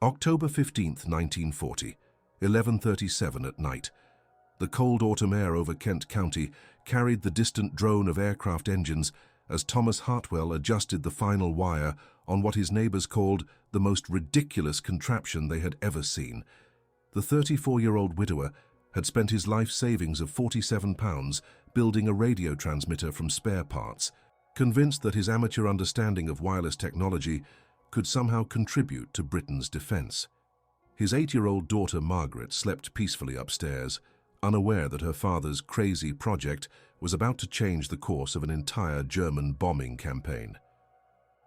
October 15, 1940, 11:37 at night. The cold autumn air over Kent County carried the distant drone of aircraft engines as Thomas Hartwell adjusted the final wire on what his neighbors called the most ridiculous contraption they had ever seen. The 34-year-old widower had spent his life savings of £47 building a radio transmitter from spare parts, convinced that his amateur understanding of wireless technology could somehow contribute to Britain's defense. His 8-year-old daughter Margaret slept peacefully upstairs, unaware that her father's crazy project was about to change the course of an entire German bombing campaign.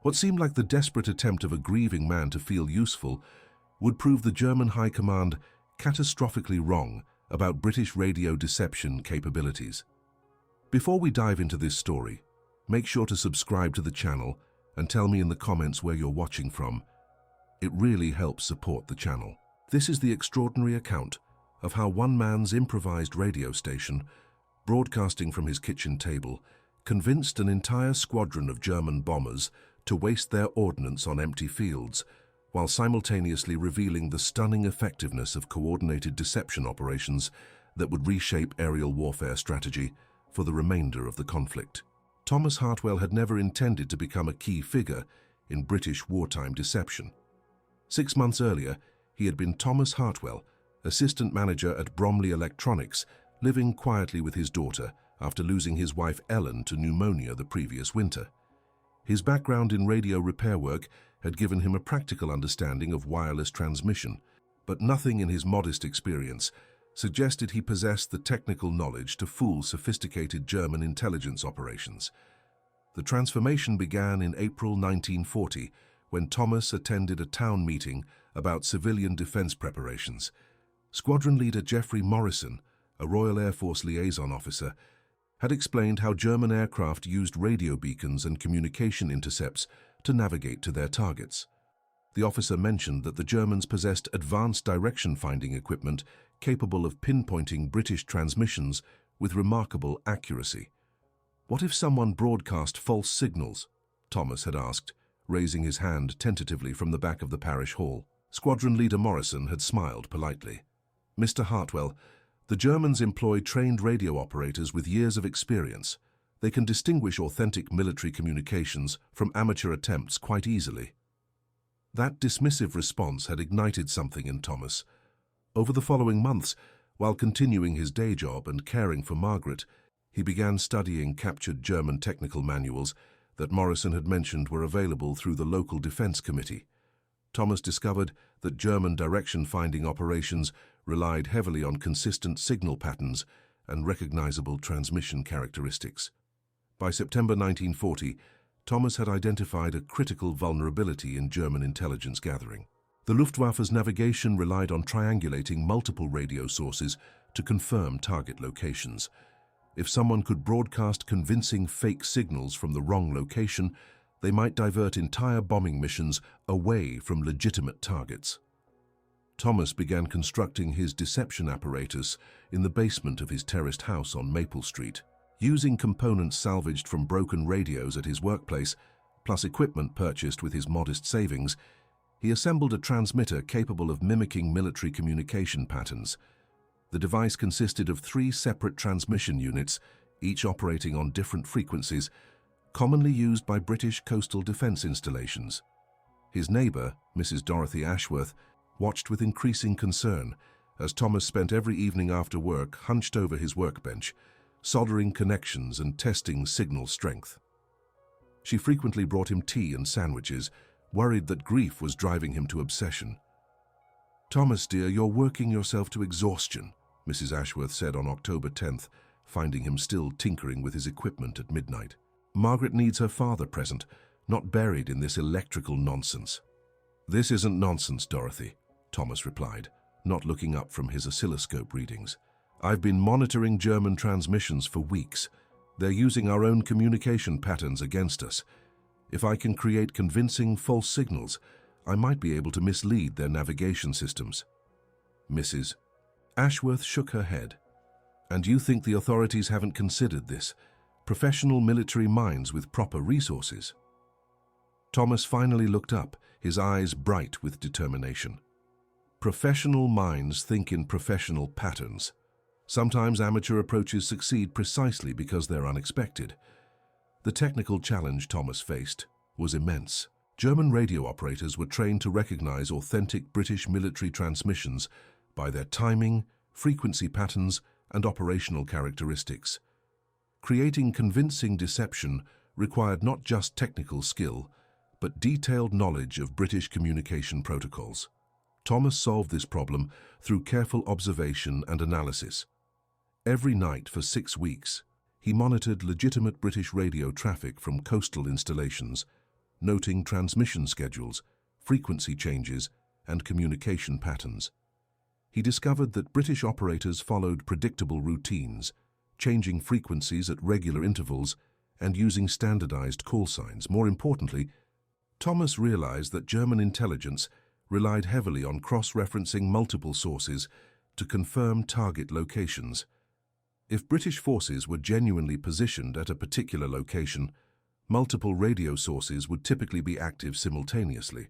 What seemed like the desperate attempt of a grieving man to feel useful would prove the German High Command catastrophically wrong about British radio deception capabilities. Before we dive into this story, make sure to subscribe to the channel and tell me in the comments where you're watching from. It really helps support the channel. This is the extraordinary account of how one man's improvised radio station, broadcasting from his kitchen table, convinced an entire squadron of German bombers to waste their ordnance on empty fields, while simultaneously revealing the stunning effectiveness of coordinated deception operations that would reshape aerial warfare strategy for the remainder of the conflict. Thomas Hartwell had never intended to become a key figure in British wartime deception. 6 months earlier, he had been Thomas Hartwell, assistant manager at Bromley Electronics, living quietly with his daughter after losing his wife Ellen to pneumonia the previous winter. His background in radio repair work had given him a practical understanding of wireless transmission, but nothing in his modest experience suggested he possessed the technical knowledge to fool sophisticated German intelligence operations. The transformation began in April 1940, when Thomas attended a town meeting about civilian defense preparations. Squadron leader Geoffrey Morrison, a Royal Air Force liaison officer, had explained how German aircraft used radio beacons and communication intercepts to navigate to their targets. The officer mentioned that the Germans possessed advanced direction-finding equipment capable of pinpointing British transmissions with remarkable accuracy. "What if someone broadcast false signals?" Thomas had asked, raising his hand tentatively from the back of the parish hall. Squadron leader Morrison had smiled politely. "Mr. Hartwell, the Germans employ trained radio operators with years of experience. They can distinguish authentic military communications from amateur attempts quite easily." That dismissive response had ignited something in Thomas. Over the following months, while continuing his day job and caring for Margaret, he began studying captured German technical manuals that Morrison had mentioned were available through the local defense committee. Thomas discovered that German direction-finding operations relied heavily on consistent signal patterns and recognizable transmission characteristics. By September 1940, Thomas had identified a critical vulnerability in German intelligence gathering. The Luftwaffe's navigation relied on triangulating multiple radio sources to confirm target locations. If someone could broadcast convincing fake signals from the wrong location, they might divert entire bombing missions away from legitimate targets. Thomas began constructing his deception apparatus in the basement of his terraced house on Maple Street. Using components salvaged from broken radios at his workplace, plus equipment purchased with his modest savings, he assembled a transmitter capable of mimicking military communication patterns. The device consisted of 3 separate transmission units, each operating on different frequencies, commonly used by British coastal defense installations. His neighbor, Mrs. Dorothy Ashworth, watched with increasing concern as Thomas spent every evening after work hunched over his workbench, soldering connections and testing signal strength. She frequently brought him tea and sandwiches, worried that grief was driving him to obsession. "Thomas, dear, you're working yourself to exhaustion," Mrs. Ashworth said on October 10th, finding him still tinkering with his equipment at midnight. "Margaret needs her father present, not buried in this electrical nonsense." "This isn't nonsense, Dorothy," Thomas replied, not looking up from his oscilloscope readings. "I've been monitoring German transmissions for weeks. They're using our own communication patterns against us. If I can create convincing false signals, I might be able to mislead their navigation systems." Mrs. Ashworth shook her head. "And you think the authorities haven't considered this? Professional military minds with proper resources?" Thomas finally looked up, his eyes bright with determination. Professional minds think in professional patterns. Sometimes amateur approaches succeed precisely because they're unexpected. The technical challenge Thomas faced was immense. German radio operators were trained to recognize authentic British military transmissions by their timing, frequency patterns, and operational characteristics. Creating convincing deception required not just technical skill, but detailed knowledge of British communication protocols. Thomas solved this problem through careful observation and analysis. Every night for 6 weeks, he monitored legitimate British radio traffic from coastal installations, noting transmission schedules, frequency changes, and communication patterns. He discovered that British operators followed predictable routines, changing frequencies at regular intervals and using standardized call signs. More importantly, Thomas realized that German intelligence relied heavily on cross-referencing multiple sources to confirm target locations. If British forces were genuinely positioned at a particular location, multiple radio sources would typically be active simultaneously.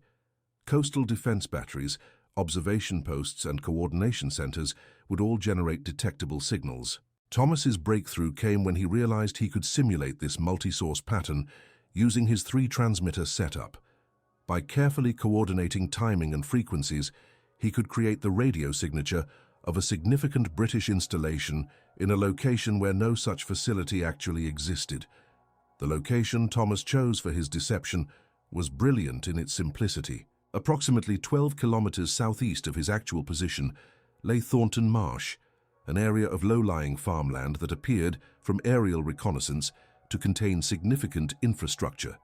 Coastal defense batteries, observation posts, and coordination centers would all generate detectable signals. Thomas's breakthrough came when he realized he could simulate this multi-source pattern using his 3-transmitter setup. By carefully coordinating timing and frequencies, he could create the radio signature of a significant British installation in a location where no such facility actually existed. The location Thomas chose for his deception was brilliant in its simplicity. Approximately 12 kilometers southeast of his actual position lay Thornton Marsh, an area of low-lying farmland that appeared, from aerial reconnaissance, to contain significant infrastructure.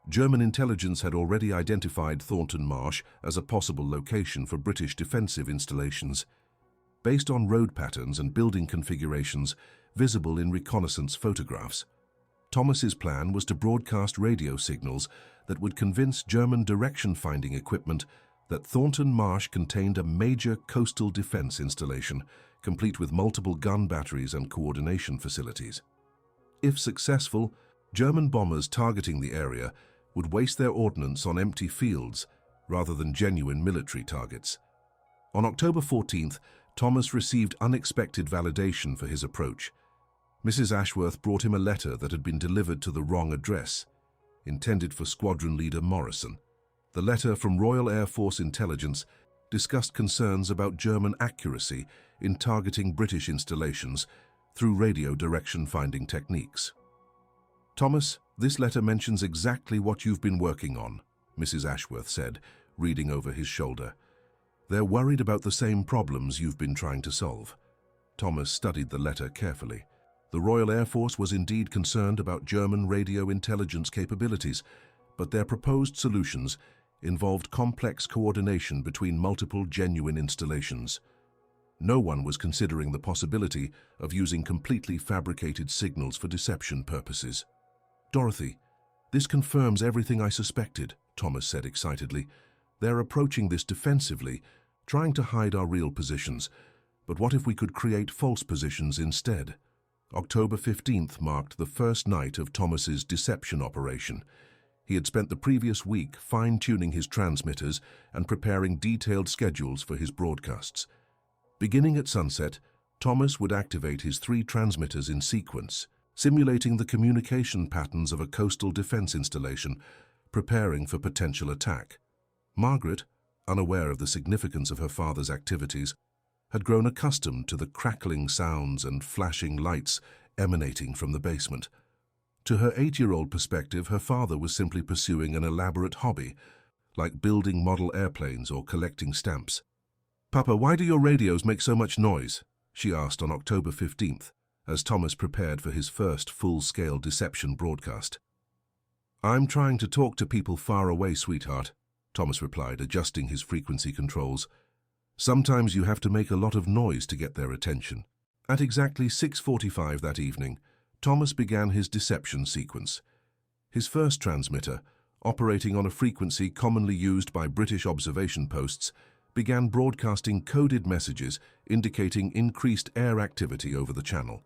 German intelligence had already identified Thornton Marsh as a possible location for British defensive installations. Based on road patterns and building configurations visible in reconnaissance photographs, Thomas's plan was to broadcast radio signals that would convince German direction-finding equipment that Thornton Marsh contained a major coastal defense installation, complete with multiple gun batteries and coordination facilities. If successful, German bombers targeting the area would waste their ordnance on empty fields rather than genuine military targets. On October 14th, Thomas received unexpected validation for his approach. Mrs. Ashworth brought him a letter that had been delivered to the wrong address, intended for Squadron Leader Morrison. The letter from Royal Air Force Intelligence discussed concerns about German accuracy in targeting British installations through radio direction-finding techniques. "Thomas, this letter mentions exactly what you've been working on," Mrs. Ashworth said, reading over his shoulder. "They're worried about the same problems you've been trying to solve." Thomas studied the letter carefully. The Royal Air Force was indeed concerned about German radio intelligence capabilities, but their proposed solutions involved complex coordination between multiple genuine installations. No one was considering the possibility of using completely fabricated signals for deception purposes. "Dorothy, this confirms everything I suspected," Thomas said excitedly. "They're approaching this defensively, trying to hide our real positions. But what if we could create false positions instead?" October 15th marked the first night of Thomas's deception operation. He had spent the previous week fine-tuning his transmitters and preparing detailed schedules for his broadcasts. Beginning at sunset, Thomas would activate his 3 transmitters in sequence, simulating the communication patterns of a coastal defense installation, preparing for potential attack. Margaret, unaware of the significance of her father's activities, had grown accustomed to the crackling sounds and flashing lights emanating from the basement. To her 8-year-old perspective, her father was simply pursuing an elaborate hobby, like building model airplanes or collecting stamps. "Papa, why do your radios make so much noise?" she asked on October 15th, as Thomas prepared for his first full-scale deception broadcast. "I'm trying to talk to people far away, sweetheart," Thomas replied, adjusting his frequency controls. "Sometimes you have to make a lot of noise to get their attention." At exactly 6:45 that evening, Thomas began his deception sequence. His first transmitter, operating on a frequency commonly used by British observation posts, began broadcasting coded messages indicating increased air activity over the channel.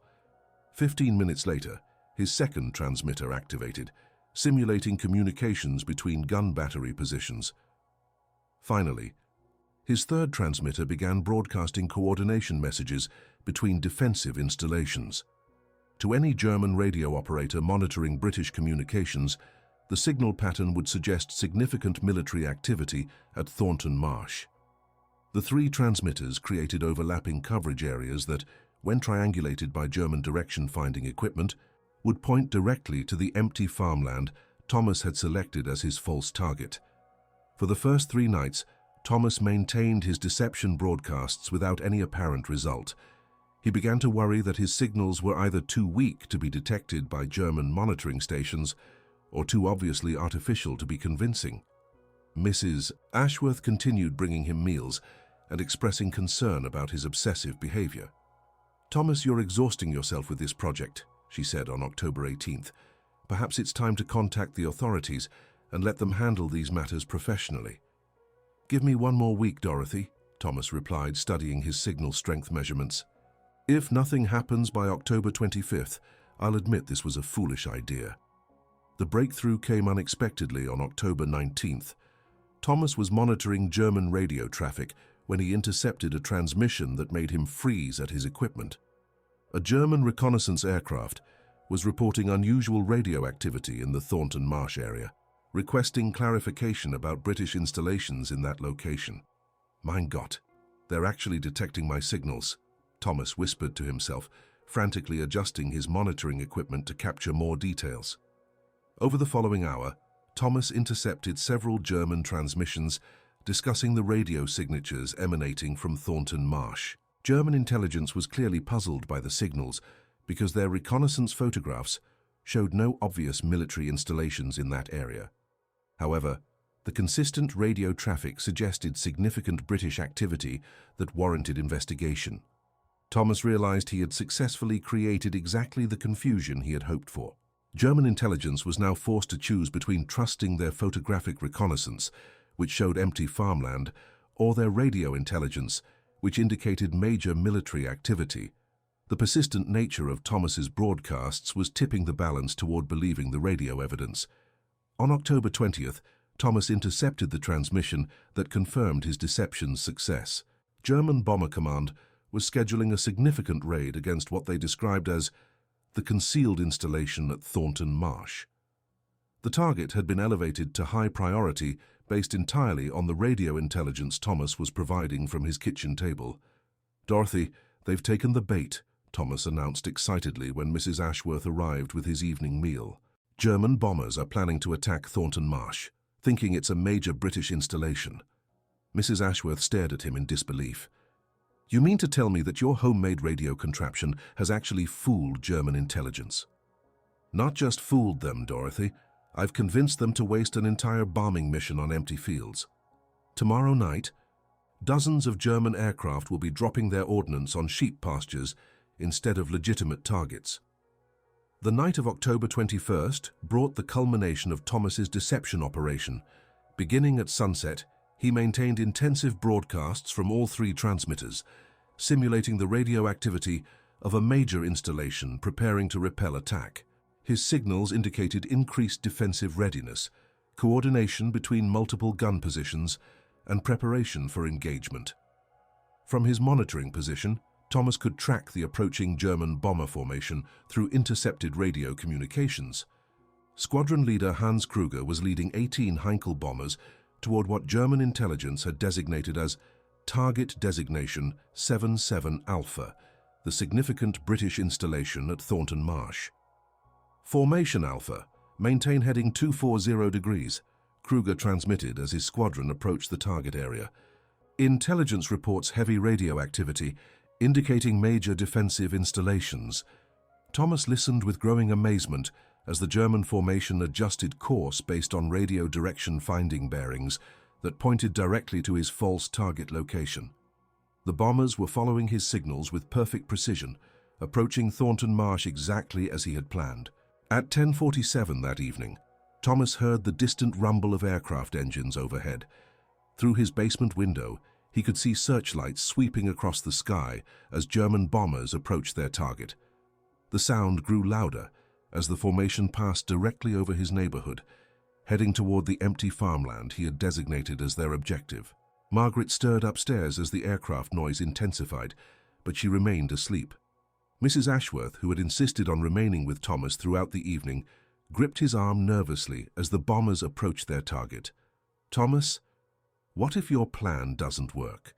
15 minutes later, his second transmitter activated, simulating communications between gun battery positions. Finally, his third transmitter began broadcasting coordination messages between defensive installations. To any German radio operator monitoring British communications, the signal pattern would suggest significant military activity at Thornton Marsh. The three transmitters created overlapping coverage areas that, when triangulated by German direction-finding equipment, would point directly to the empty farmland Thomas had selected as his false target. For the first 3 nights, Thomas maintained his deception broadcasts without any apparent result. He began to worry that his signals were either too weak to be detected by German monitoring stations or too obviously artificial to be convincing. Mrs. Ashworth continued bringing him meals and expressing concern about his obsessive behavior. "Thomas, you're exhausting yourself with this project," she said on October 18th. "Perhaps it's time to contact the authorities and let them handle these matters professionally." "Give me 1 more week, Dorothy," Thomas replied, studying his signal strength measurements. "If nothing happens by October 25th, I'll admit this was a foolish idea." The breakthrough came unexpectedly on October 19th. Thomas was monitoring German radio traffic when he intercepted a transmission that made him freeze at his equipment. A German reconnaissance aircraft was reporting unusual radio activity in the Thornton Marsh area, requesting clarification about British installations in that location. "Mein Gott, they're actually detecting my signals," Thomas whispered to himself, frantically adjusting his monitoring equipment to capture more details. Over the following hour, Thomas intercepted several German transmissions discussing the radio signatures emanating from Thornton Marsh. German intelligence was clearly puzzled by the signals because their reconnaissance photographs showed no obvious military installations in that area. However, the consistent radio traffic suggested significant British activity that warranted investigation. Thomas realized he had successfully created exactly the confusion he had hoped for. German intelligence was now forced to choose between trusting their photographic reconnaissance, which showed empty farmland, or their radio intelligence, which indicated major military activity. The persistent nature of Thomas's broadcasts was tipping the balance toward believing the radio evidence. On October 20th, Thomas intercepted the transmission that confirmed his deception's success. German Bomber Command was scheduling a significant raid against what they described as the concealed installation at Thornton Marsh. The target had been elevated to high priority based entirely on the radio intelligence Thomas was providing from his kitchen table. "Dorothy, they've taken the bait," Thomas announced excitedly when Mrs. Ashworth arrived with his evening meal. "German bombers are planning to attack Thornton Marsh, thinking it's a major British installation." Mrs. Ashworth stared at him in disbelief. "You mean to tell me that your homemade radio contraption has actually fooled German intelligence?" "Not just fooled them, Dorothy. I've convinced them to waste an entire bombing mission on empty fields. Tomorrow night, dozens of German aircraft will be dropping their ordnance on sheep pastures instead of legitimate targets." The night of October 21st brought the culmination of Thomas's deception operation. Beginning at sunset, he maintained intensive broadcasts from all 3 transmitters, simulating the radio activity of a major installation preparing to repel attack. His signals indicated increased defensive readiness, coordination between multiple gun positions, and preparation for engagement. From his monitoring position, Thomas could track the approaching German bomber formation through intercepted radio communications. Squadron leader Hans Kruger was leading 18 Heinkel bombers toward what German intelligence had designated as Target Designation 77 Alpha, the significant British installation at Thornton Marsh. "Formation Alpha, maintain heading 240 degrees, Kruger transmitted as his squadron approached the target area. "Intelligence reports heavy radio activity, indicating major defensive installations." Thomas listened with growing amazement as the German formation adjusted course based on radio direction finding bearings that pointed directly to his false target location. The bombers were following his signals with perfect precision, approaching Thornton Marsh exactly as he had planned. At 10:47 that evening, Thomas heard the distant rumble of aircraft engines overhead. Through his basement window, he could see searchlights sweeping across the sky as German bombers approached their target. The sound grew louder, as the formation passed directly over his neighborhood, heading toward the empty farmland he had designated as their objective. Margaret stirred upstairs as the aircraft noise intensified, but she remained asleep. Mrs. Ashworth, who had insisted on remaining with Thomas throughout the evening, gripped his arm nervously as the bombers approached their target. "Thomas, what if your plan doesn't work?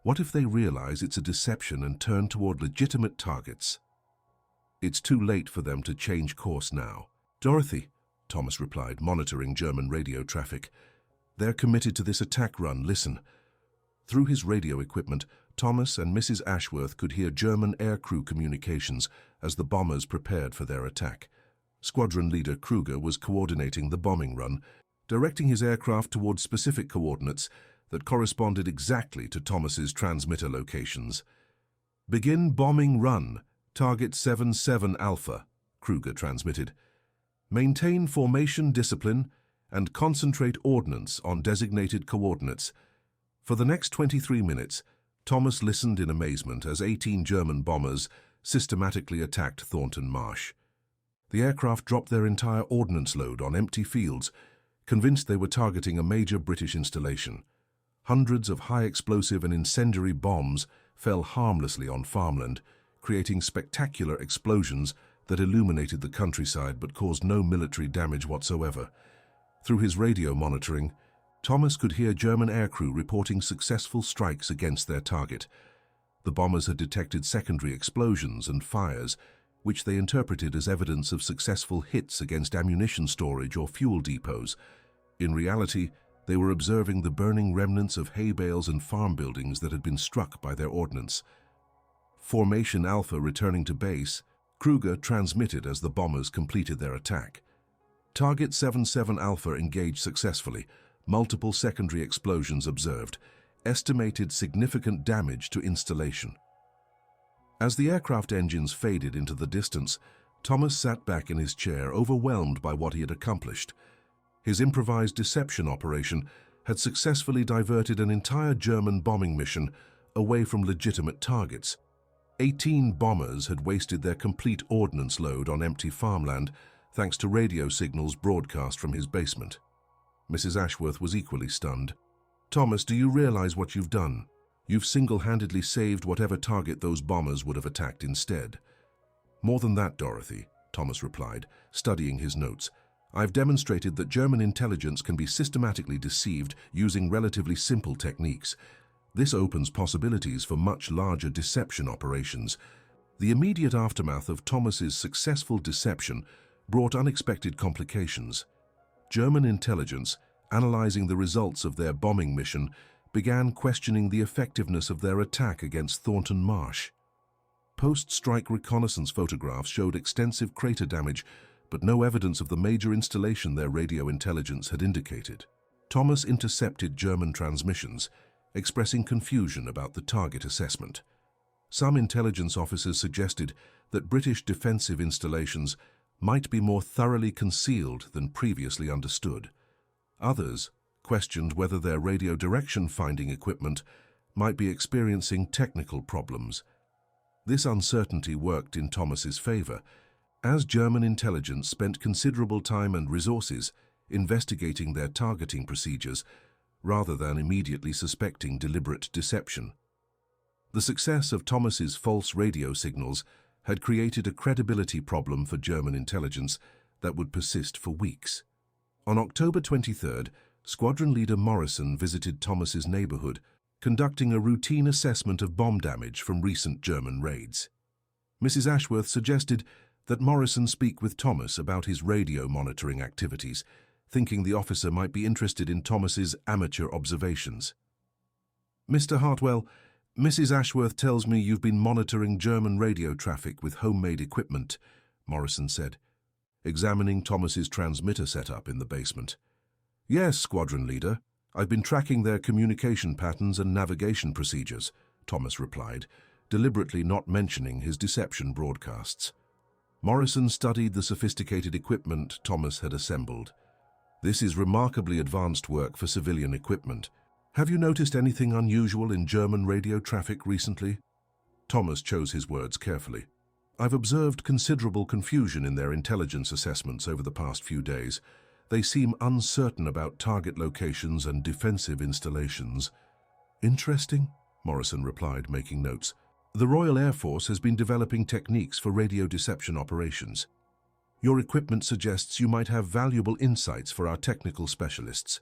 What if they realize it's a deception and turn toward legitimate targets?" "It's too late for them to change course now." "Dorothy," Thomas replied, monitoring German radio traffic. "They're committed to this attack run. Listen." Through his radio equipment, Thomas and Mrs. Ashworth could hear German aircrew communications as the bombers prepared for their attack. Squadron leader Kruger was coordinating the bombing run, directing his aircraft towards specific coordinates that corresponded exactly to Thomas's transmitter locations. "Begin bombing run, target 77 Alpha," Kruger transmitted. "Maintain formation discipline and concentrate ordnance on designated coordinates." For the next 23 minutes, Thomas listened in amazement as 18 German bombers systematically attacked Thornton Marsh. The aircraft dropped their entire ordnance load on empty fields, convinced they were targeting a major British installation. Hundreds of high-explosive and incendiary bombs fell harmlessly on farmland, creating spectacular explosions that illuminated the countryside but caused no military damage whatsoever. Through his radio monitoring, Thomas could hear German aircrew reporting successful strikes against their target. The bombers had detected secondary explosions and fires, which they interpreted as evidence of successful hits against ammunition storage or fuel depots. In reality, they were observing the burning remnants of hay bales and farm buildings that had been struck by their ordnance. Formation Alpha returning to base, Kruger transmitted as the bombers completed their attack. Target 77 Alpha engaged successfully, multiple secondary explosions observed, estimated significant damage to installation. As the aircraft engines faded into the distance, Thomas sat back in his chair, overwhelmed by what he had accomplished. His improvised deception operation had successfully diverted an entire German bombing mission away from legitimate targets. 18 bombers had wasted their complete ordnance load on empty farmland, thanks to radio signals broadcast from his basement. Mrs. Ashworth was equally stunned. "Thomas, do you realize what you've done? You've single-handedly saved whatever target those bombers would have attacked instead." "More than that, Dorothy," Thomas replied, studying his notes. "I've demonstrated that German intelligence can be systematically deceived using relatively simple techniques. This opens possibilities for much larger deception operations." The immediate aftermath of Thomas's successful deception brought unexpected complications. German intelligence, analyzing the results of their bombing mission, began questioning the effectiveness of their attack against Thornton Marsh. Post-strike reconnaissance photographs showed extensive crater damage, but no evidence of the major installation their radio intelligence had indicated. Thomas intercepted German transmissions, expressing confusion about the target assessment. Some intelligence officers suggested that British defensive installations might be more thoroughly concealed than previously understood. Others questioned whether their radio direction finding equipment might be experiencing technical problems. This uncertainty worked in Thomas's favor, as German intelligence spent considerable time and resources investigating their targeting procedures rather than immediately suspecting deliberate deception. The success of Thomas's false radio signals had created a credibility problem for German intelligence that would persist for weeks. On October 23rd, Squadron Leader Morrison visited Thomas's neighborhood, conducting a routine assessment of bomb damage from recent German raids. Mrs. Ashworth suggested that Morrison speak with Thomas about his radio monitoring activities, thinking the officer might be interested in Thomas's amateur observations. "Mr. Hartwell, Mrs. Ashworth tells me you've been monitoring German radio traffic with homemade equipment," Morrison said, examining Thomas's transmitter setup in the basement. "Yes, Squadron Leader. I've been tracking their communication patterns and navigation procedures," Thomas replied, deliberately not mentioning his deception broadcasts. Morrison studied the sophisticated equipment Thomas had assembled. "This is remarkably advanced work for civilian equipment. Have you noticed anything unusual in German radio traffic recently?" Thomas chose his words carefully. I've observed considerable confusion in their intelligence assessments over the past few days. They seem uncertain about target locations and defensive installations. Interesting, Morrison replied, making notes. The Royal Air Force has been developing techniques for radio deception operations. Your equipment suggests you might have valuable insights for our technical specialists.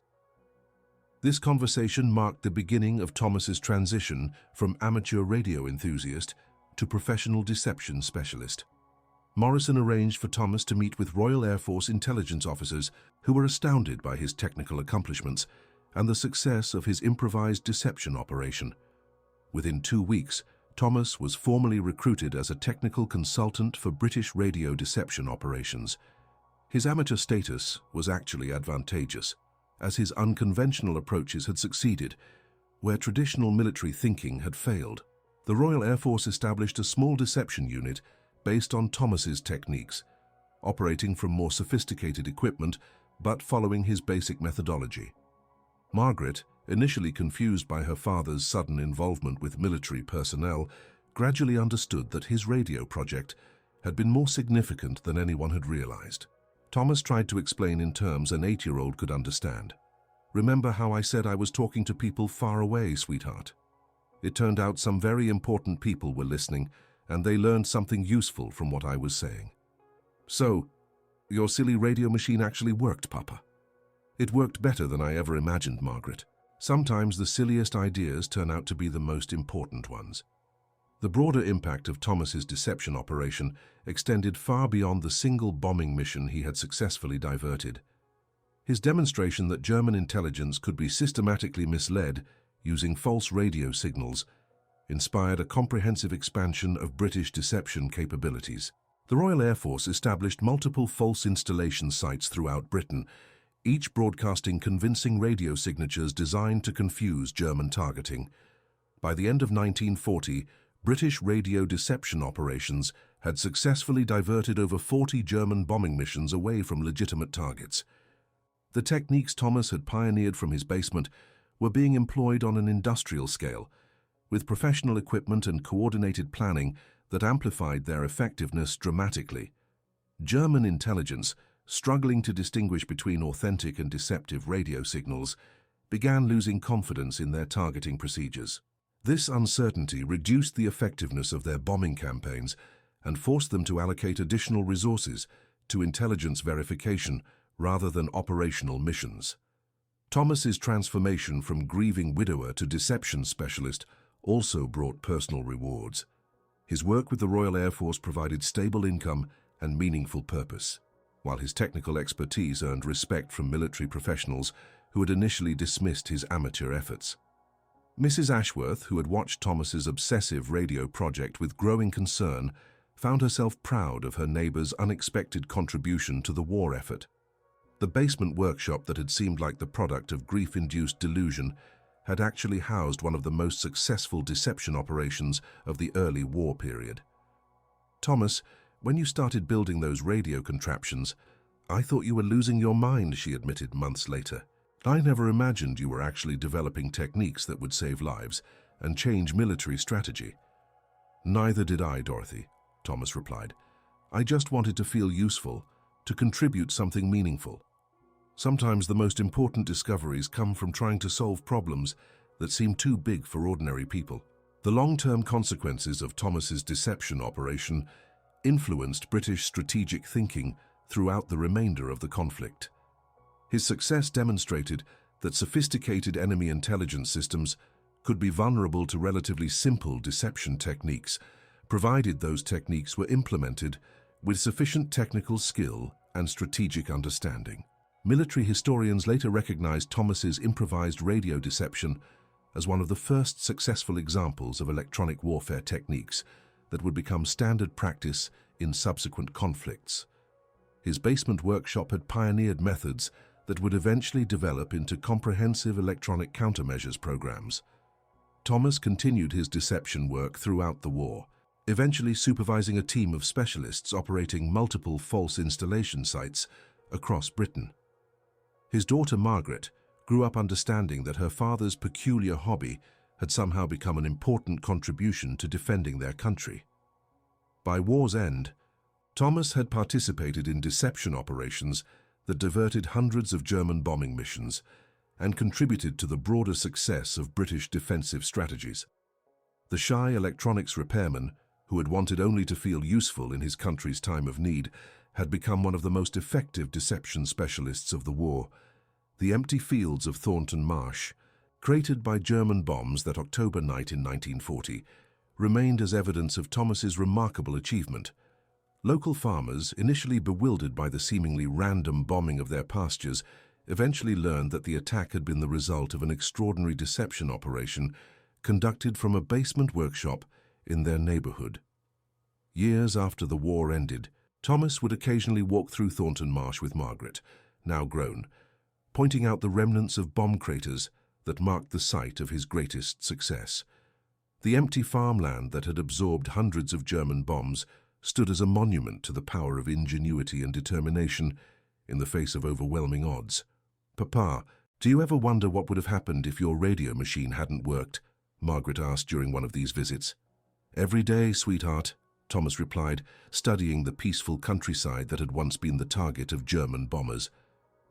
This conversation marked the beginning of Thomas's transition from amateur radio enthusiast to professional deception specialist. Morrison arranged for Thomas to meet with Royal Air Force intelligence officers who were astounded by his technical accomplishments and the success of his improvised deception operation. Within 2 weeks, Thomas was formally recruited as a technical consultant for British radio deception operations. His amateur status was actually advantageous, as his unconventional approaches had succeeded, where traditional military thinking had failed. The Royal Air Force established a small deception unit based on Thomas's techniques, operating from more sophisticated equipment but following his basic methodology. Margaret, initially confused by her father's sudden involvement with military personnel, gradually understood that his radio project had been more significant than anyone had realized. Thomas tried to explain in terms an 8-year-old could understand. "Remember how I said I was talking to people far away, sweetheart? It turned out some very important people were listening, and they learned something useful from what I was saying." "So, your silly radio machine actually worked, Papa?" "It worked better than I ever imagined, Margaret. Sometimes the silliest ideas turn out to be the most important ones." The broader impact of Thomas's deception operation extended far beyond the single bombing mission he had successfully diverted. His demonstration that German intelligence could be systematically misled using false radio signals inspired a comprehensive expansion of British deception capabilities. The Royal Air Force established multiple false installation sites throughout Britain, each broadcasting convincing radio signatures designed to confuse German targeting. By the end of 1940, British radio deception operations had successfully diverted over 40 German bombing missions away from legitimate targets. The techniques Thomas had pioneered from his basement were being employed on an industrial scale, with professional equipment and coordinated planning that amplified their effectiveness dramatically. German intelligence, struggling to distinguish between authentic and deceptive radio signals, began losing confidence in their targeting procedures. This uncertainty reduced the effectiveness of their bombing campaigns and forced them to allocate additional resources to intelligence verification rather than operational missions. Thomas's transformation from grieving widower to deception specialist also brought personal rewards. His work with the Royal Air Force provided stable income and meaningful purpose, while his technical expertise earned respect from military professionals who had initially dismissed his amateur efforts. Mrs. Ashworth, who had watched Thomas's obsessive radio project with growing concern, found herself proud of her neighbor's unexpected contribution to the war effort. The basement workshop that had seemed like the product of grief-induced delusion had actually housed one of the most successful deception operations of the early war period. "Thomas, when you started building those radio contraptions, I thought you were losing your mind," she admitted months later. "I never imagined you were actually developing techniques that would save lives and change military strategy." "Neither did I, Dorothy," Thomas replied. "I just wanted to feel useful, to contribute something meaningful. Sometimes the most important discoveries come from trying to solve problems that seem too big for ordinary people." The long-term consequences of Thomas's deception operation influenced British strategic thinking throughout the remainder of the conflict. His success demonstrated that sophisticated enemy intelligence systems could be vulnerable to relatively simple deception techniques, provided those techniques were implemented with sufficient technical skill and strategic understanding. Military historians later recognized Thomas's improvised radio deception as one of the first successful examples of electronic warfare techniques that would become standard practice in subsequent conflicts. His basement workshop had pioneered methods that would eventually develop into comprehensive electronic countermeasures programs. Thomas continued his deception work throughout the war, eventually supervising a team of specialists operating multiple false installation sites across Britain. His daughter Margaret grew up understanding that her father's peculiar hobby had somehow become an important contribution to defending their country. By war's end, Thomas had participated in deception operations that diverted hundreds of German bombing missions and contributed to the broader success of British defensive strategies. The shy electronics repairman, who had wanted only to feel useful in his country's time of need, had become one of the most effective deception specialists of the war. The empty fields of Thornton Marsh, created by German bombs that October night in 1940, remained as evidence of Thomas's remarkable achievement. Local farmers, initially bewildered by the seemingly random bombing of their pastures, eventually learned that the attack had been the result of an extraordinary deception operation conducted from a basement workshop in their neighborhood. Years after the war ended, Thomas would occasionally walk through Thornton Marsh with Margaret, now grown, pointing out the remnants of bomb craters that marked the site of his greatest success. The empty farmland that had absorbed hundreds of German bombs stood as a monument to the power of ingenuity and determination in the face of overwhelming odds. "Papa, do you ever wonder what would have happened if your radio machine hadn't worked?" Margaret asked during one of these visits. "Every day, sweetheart," Thomas replied, studying the peaceful countryside that had once been the target of German bombers.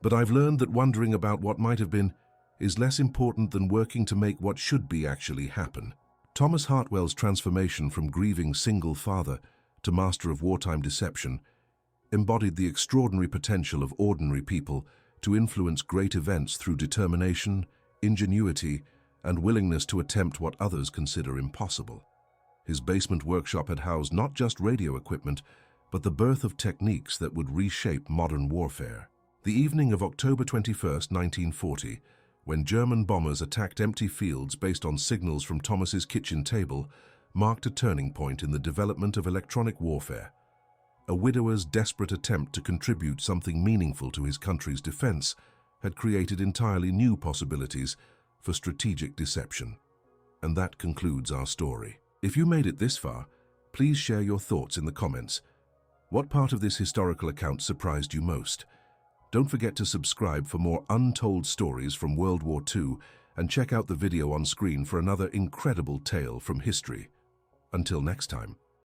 "But I've learned that wondering about what might have been is less important than working to make what should be actually happen." Thomas Hartwell's transformation from grieving single father to master of wartime deception embodied the extraordinary potential of ordinary people to influence great events through determination, ingenuity, and willingness to attempt what others consider impossible. His basement workshop had housed not just radio equipment, but the birth of techniques that would reshape modern warfare. The evening of October 21, 1940, when German bombers attacked empty fields based on signals from Thomas's kitchen table, marked a turning point in the development of electronic warfare. A widower's desperate attempt to contribute something meaningful to his country's defense had created entirely new possibilities for strategic deception. And that concludes our story. If you made it this far, please share your thoughts in the comments. What part of this historical account surprised you most? Don't forget to subscribe for more untold stories from World War II and check out the video on screen for another incredible tale from history. Until next time.